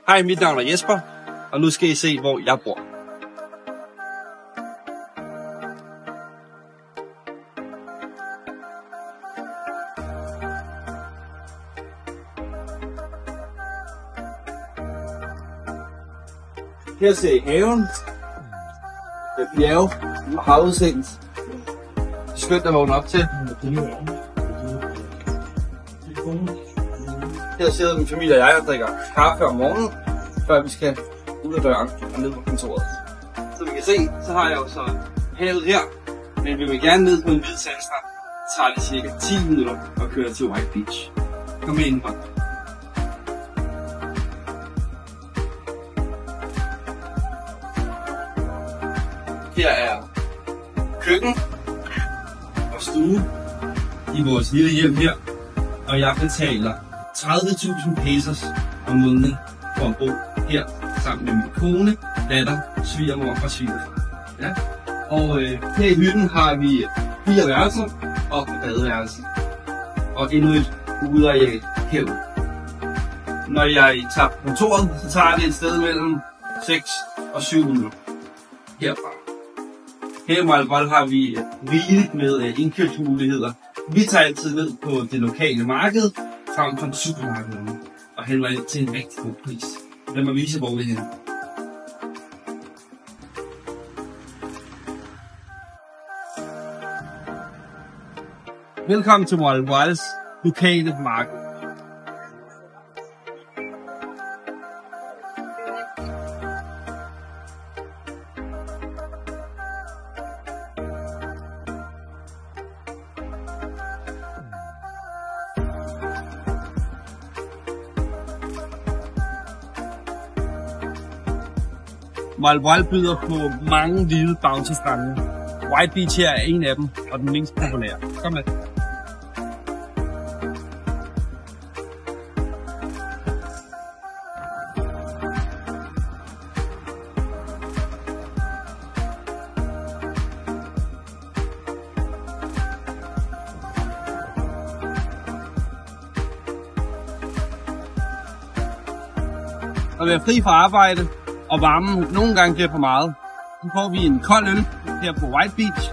Hej, mit navn er Jesper, og nu skal I se, hvor jeg bor. Her ser I haven, med bjerge og havudsigt. Det er skønt at vågne op til. Her sidder min familie og jeg og drikker kaffe om morgenen, før vi skal ud af døren og ned på kontoret. Som I kan se, så har jeg jo så havet her, men vi vil gerne ned på en hvid sandstrand. Det tager det cirka 10 minutter at køre til White Beach. Kom med indenfor. Her er køkken og stue i vores lille hjem her, og jeg betaler 30.000 pesos om måneden for at bo her sammen med min kone, datter, svigermor og svigerfar. Ja. Og her i hytten har vi 4 værelser og et badeværelse. Og endnu et udeareal herude. Når jeg tager på kontoret, så tager det et sted mellem 6 og 7 minutter herfra. Her i Malvold har vi rigeligt med indkøbsmuligheder. Vi tager altid ned på det lokale marked, frem for supermarkederne, og handler ind til en rigtig god pris. Lad mig vise, hvor vi er henne. Velkommen til Malvolds lokale marked. Malvold byder på mange hvide bounty-strande. White Beach her er en af dem, og den mest populære. Kom med. At være fri fra arbejde, og varmen nogle gange bliver for meget, så får vi en kold øl her på White Beach,